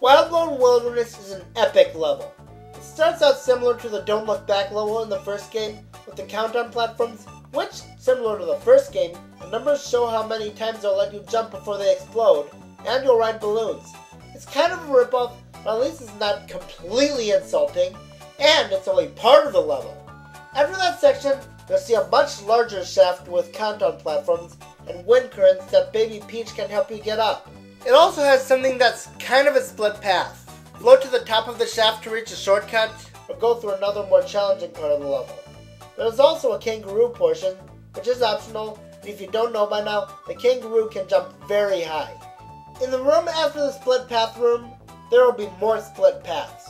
Wildlone Wilderness is an epic level. It starts out similar to the Don't Look Back level in the first game, with the countdown platforms, which, similar to the first game, the numbers show how many times they'll let you jump before they explode, and you'll ride balloons. It's kind of a ripoff, but at least it's not completely insulting, and it's only part of the level. After that section, you'll see a much larger shaft with countdown platforms and wind currents that Baby Peach can help you get up. It also has something that's kind of a split path. Float to the top of the shaft to reach a shortcut, or go through another more challenging part of the level. There is also a kangaroo portion, which is optional, and if you don't know by now, the kangaroo can jump very high. In the room after the split path room, there will be more split paths.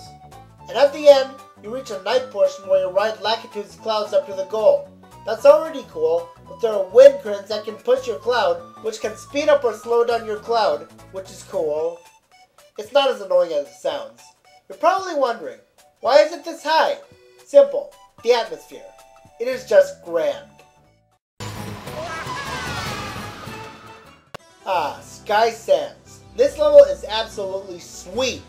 And at the end, you reach a night portion where you ride Lakitu's clouds up to the goal. That's already cool, but there are wind currents that can push your cloud, which can speed up or slow down your cloud, which is cool. It's not as annoying as it sounds. You're probably wondering, why is it this high? Simple, the atmosphere. It is just grand. Sky Sands. This level is absolutely sweet.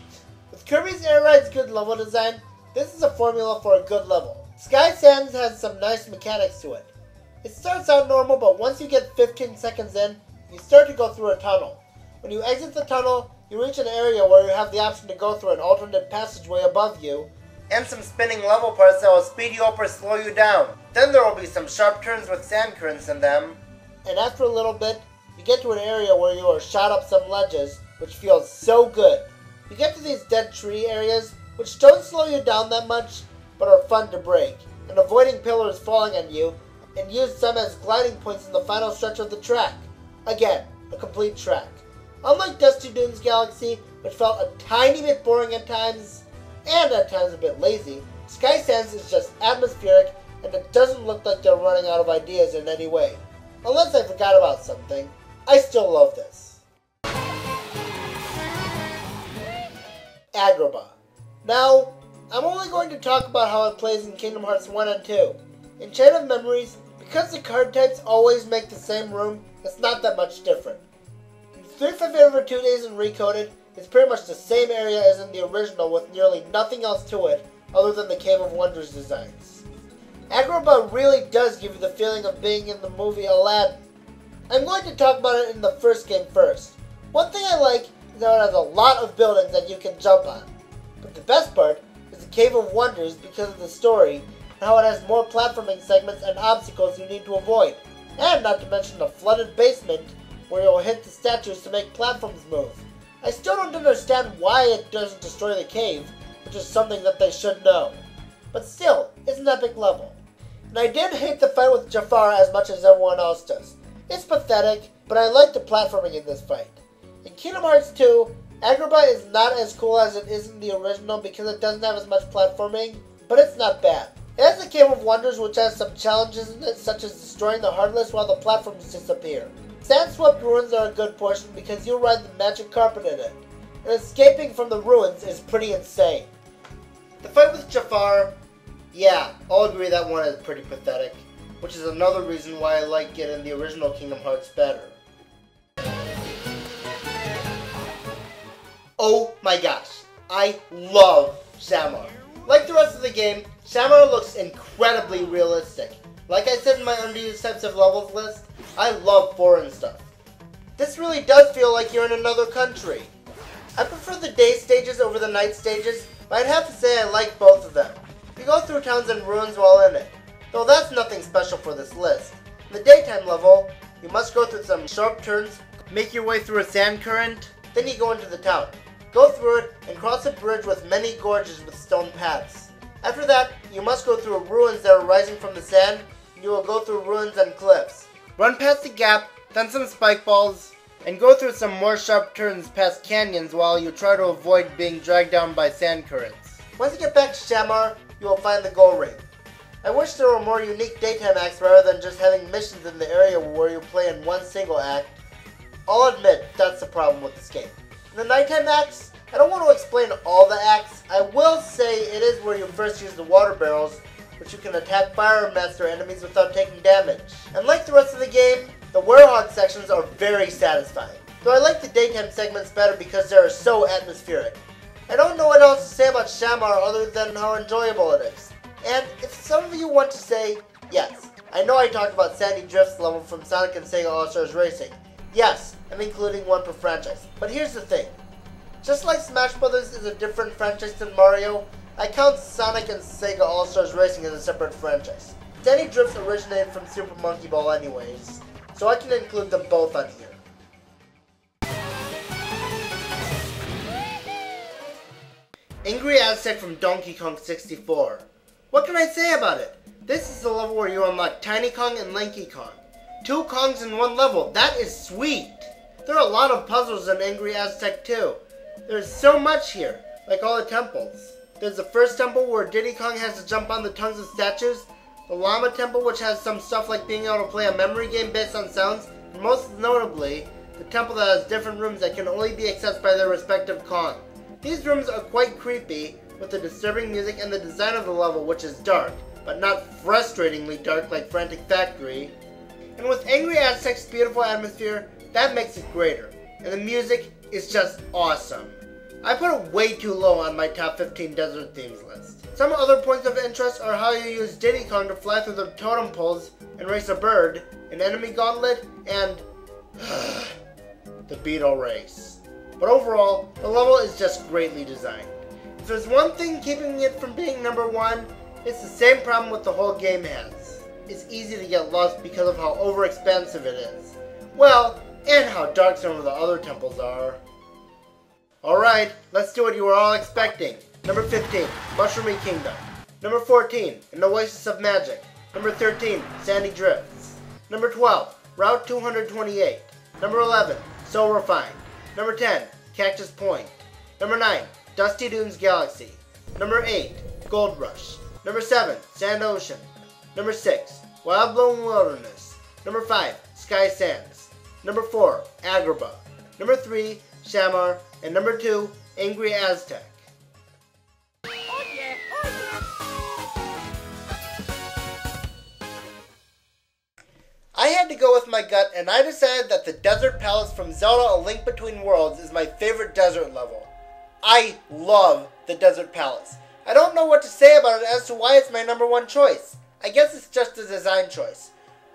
With Kirby's Air Ride's good level design, this is a formula for a good level. Sky Sands has some nice mechanics to it. It starts out normal, but once you get 15 seconds in, you start to go through a tunnel. When you exit the tunnel, you reach an area where you have the option to go through an alternate passageway above you, and some spinning level parts that will speed you up or slow you down. Then there will be some sharp turns with sand currents in them, and after a little bit, you get to an area where you are shot up some ledges, which feels so good. You get to these dead tree areas, which don't slow you down that much, but are fun to break, and avoiding pillars falling on you, and use some as gliding points in the final stretch of the track. Again, a complete track. Unlike Dusty Dunes Galaxy, which felt a tiny bit boring at times, and at times a bit lazy, Sky Sands is just atmospheric, and it doesn't look like they're running out of ideas in any way. Unless I forgot about something, I still love this. Agrabah. Now, I'm only going to talk about how it plays in Kingdom Hearts 1 and 2. In Chain of Memories, because the card types always make the same room, it's not that much different. In 3 5 Over 2 Days and Recoded, it's pretty much the same area as in the original with nearly nothing else to it other than the Cave of Wonders designs. Agrabah really does give you the feeling of being in the movie Aladdin. I'm going to talk about it in the first game first. One thing I like is that it has a lot of buildings that you can jump on. But the best part is the Cave of Wonders because of the story and how it has more platforming segments and obstacles you need to avoid. And not to mention the flooded basement where you'll hit the statues to make platforms move. I still don't understand why it doesn't destroy the cave, which is something that they should know. But still, it's an epic level. And I did hate the fight with Jafar as much as everyone else does. It's pathetic, but I like the platforming in this fight. In Kingdom Hearts 2, Agrabah is not as cool as it is in the original because it doesn't have as much platforming, but it's not bad. It has the Cave of Wonders, which has some challenges in it, such as destroying the Heartless while the platforms disappear. Sand-swept ruins are a good portion because you ride the magic carpet in it, and escaping from the ruins is pretty insane. The fight with Jafar, yeah, I'll agree that one is pretty pathetic, which is another reason why I like it in the original Kingdom Hearts better. Oh my gosh, I love Shamar. Like the rest of the game, Shamar looks incredibly realistic. Like I said in my underused types of levels list, I love foreign stuff. This really does feel like you're in another country. I prefer the day stages over the night stages, but I'd have to say I like both of them. You go through towns and ruins while in it, though that's nothing special for this list. In the daytime level, you must go through some sharp turns, make your way through a sand current, then you go into the town. Go through it and cross a bridge with many gorges with stone paths. After that, you must go through ruins that are rising from the sand, and you will go through ruins and cliffs. Run past the gap, then some spike balls, and go through some more sharp turns past canyons while you try to avoid being dragged down by sand currents. Once you get back to Shamar, you will find the goal ring. I wish there were more unique daytime acts rather than just having missions in the area where you play in one single act. I'll admit, that's the problem with this game. In the nighttime acts, I don't want to explain all the acts. I will say it is where you first use the water barrels, which you can attack fire master enemies without taking damage. And like the rest of the game, the Werehog sections are very satisfying. Though I like the daytime segments better because they are so atmospheric. I don't know what else to say about Shamar other than how enjoyable it is. And if some of you want to say, yes, I know I talked about Sandy Drift's level from Sonic and Sega All-Stars Racing. Yes, I'm including one per franchise. But here's the thing. Just like Smash Brothers is a different franchise than Mario, I count Sonic and Sega All-Stars Racing as a separate franchise. Sandy Drifts originated from Super Monkey Ball anyways, so I can include them both on here. Angry Aztec from Donkey Kong 64. What can I say about it? This is the level where you unlock Tiny Kong and Lanky Kong. 2 Kongs in one level, that is sweet! There are a lot of puzzles in Angry Aztec too. There's so much here, like all the temples. There's the first temple where Diddy Kong has to jump on the tongues of statues, the Llama Temple which has some stuff like being able to play a memory game based on sounds, and most notably, the temple that has different rooms that can only be accessed by their respective Kong. These rooms are quite creepy, with the disturbing music and the design of the level which is dark, but not frustratingly dark like Frantic Factory. And with Angry Aztec's beautiful atmosphere, that makes it greater, and the music is just awesome. I put it way too low on my top 15 desert themes list. Some other points of interest are how you use Diddy Kong to fly through the totem poles and race a bird, an enemy gauntlet, and the Beetle race. But overall, the level is just greatly designed. If there's one thing keeping it from being number 1, it's the same problem with the whole game has. It's easy to get lost because of how overexpansive it is. Well, and how dark some of the other temples are. Alright, let's do what you were all expecting. Number 15, Mushroomy Kingdom. Number 14, An Oasis of Magic. Number 13, Sandy Drifts. Number 12, Route 228. Number 11, So Refined. Number 10, Cactus Point. Number 9, Dusty Dunes Galaxy. Number 8, Gold Rush. Number 7, Sand Ocean. Number 6, Wild Blown Wilderness. Number 5, Sky Sands. Number 4, Agrabah. Number 3, Shamar. And number 2, Angry Aztec. Oh yeah, oh yeah. I had to go with my gut, and I decided that the Desert Palace from Zelda: A Link Between Worlds is my favorite desert level. I love the Desert Palace. I don't know what to say about it as to why it's my number 1 choice. I guess it's just a design choice.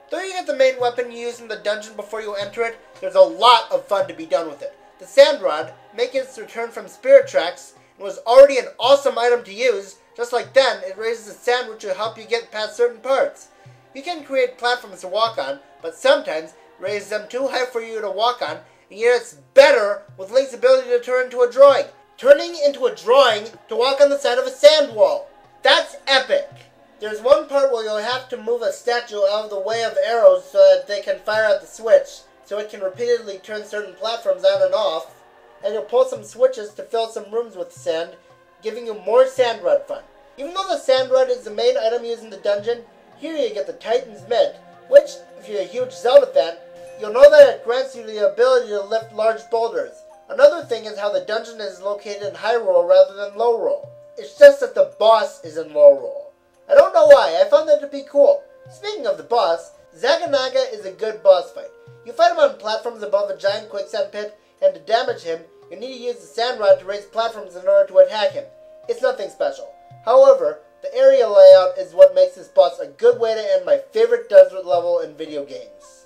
Though you get the main weapon you use in the dungeon before you enter it, there's a lot of fun to be done with it. The Sand Rod, making its return from Spirit Tracks, was already an awesome item to use. Just like then, it raises the sand which will help you get past certain parts. You can create platforms to walk on, but sometimes it raises them too high for you to walk on, and yet it's better with Link's ability to turn into a drawing. Turning into a drawing to walk on the side of a sand wall. That's epic! There's one part where you'll have to move a statue out of the way of arrows so that they can fire at the switch, so it can repeatedly turn certain platforms on and off, and you'll pull some switches to fill some rooms with sand, giving you more Sand Rod fun. Even though the Sand Rod is the main item used in the dungeon, here you get the Titan's Mitt, which, if you're a huge Zelda fan, you'll know that it grants you the ability to lift large boulders. Another thing is how the dungeon is located in high roll rather than low roll. It's just that the boss is in low roll. I don't know why, I found that to be cool. Speaking of the boss, Zaganaga is a good boss fight. You fight him on platforms above a giant quicksand pit, and to damage him, you need to use the Sand Rod to raise platforms in order to attack him. It's nothing special. However, the area layout is what makes this boss a good way to end my favorite desert level in video games.